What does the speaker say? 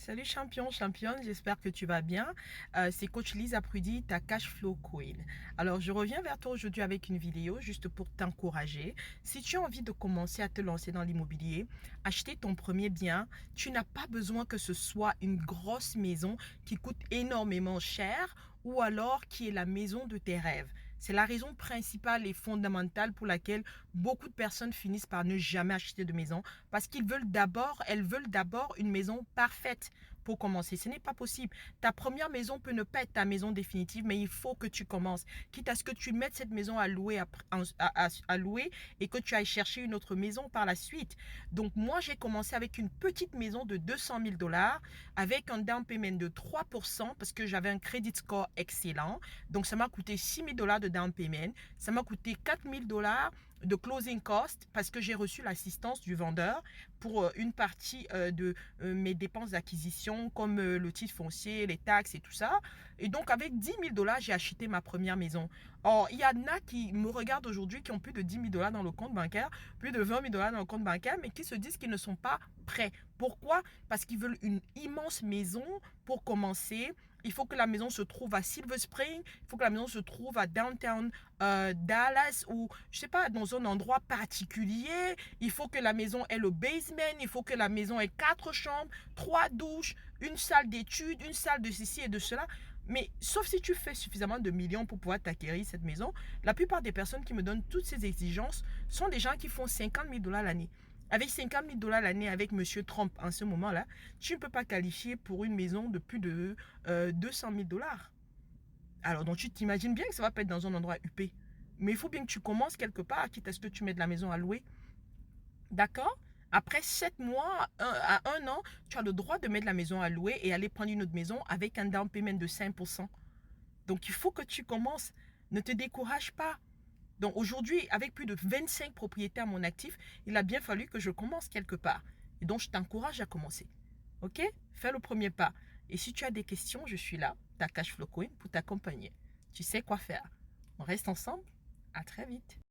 Salut champion, championne, j'espère que tu vas bien. C'est Coach Lisa Prudy, ta cash flow queen. Alors, je reviens vers toi aujourd'hui avec une vidéo juste pour t'encourager. Si tu as envie de commencer à te lancer dans l'immobilier, acheter ton premier bien, tu n'as pas besoin que ce soit une grosse maison qui coûte énormément cher ou alors qui est la maison de tes rêves. C'est la raison principale et fondamentale pour laquelle beaucoup de personnes finissent par ne jamais acheter de maison parce elles veulent d'abord une maison parfaite pour commencer. Ce n'est pas possible. Ta première maison peut ne pas être ta maison définitive, mais il faut que tu commences. Quitte à ce que tu mettes cette maison à louer, à louer et que tu ailles chercher une autre maison par la suite. Donc moi, j'ai commencé avec une petite maison de 200 000 dollars avec un down payment de 3% parce que j'avais un credit score excellent. Donc ça m'a coûté 6 000 dollars de down payment. Ça m'a coûté 4 000 dollars de closing cost parce que j'ai reçu l'assistance du vendeur pour une partie de mes dépenses d'acquisition comme le titre foncier, les taxes et tout ça. Et donc avec 10 000 dollars, j'ai acheté ma première maison. Or, il y en a qui me regardent aujourd'hui qui ont plus de 10 000 dollars dans le compte bancaire, plus de 20 000 dollars dans le compte bancaire, mais qui se disent qu'ils ne sont pas prêts. Pourquoi? Parce qu'ils veulent une immense maison pour commencer. Il faut que la maison se trouve à Silver Spring, il faut que la maison se trouve à downtown Dallas ou je sais pas, dans un endroit particulier. Il faut que la maison ait le basement, il faut que la maison ait 4 chambres, 3 douches, une salle d'études, une salle de ceci et de cela. Mais sauf si tu fais suffisamment de millions pour pouvoir t'acquérir cette maison, la plupart des personnes qui me donnent toutes ces exigences sont des gens qui font 50 000 dollars l'année. Avec 50 000 dollars l'année avec Monsieur Trump en ce moment-là, tu ne peux pas qualifier pour une maison de plus de 200 000 dollars. Alors, donc tu t'imagines bien que ça va pas être dans un endroit huppé. Mais il faut bien que tu commences quelque part, quitte à ce que tu mets de la maison à louer. D'accord? Après 7 mois à 1 an, tu as le droit de mettre la maison à louer et aller prendre une autre maison avec un down payment de 5%. Donc, il faut que tu commences. Ne te décourage pas. Donc, aujourd'hui, avec plus de 25 propriétés à mon actif, il a bien fallu que je commence quelque part. Et donc, je t'encourage à commencer. OK? Fais le premier pas. Et si tu as des questions, je suis là, ta cash flow queen, pour t'accompagner. Tu sais quoi faire. On reste ensemble. À très vite.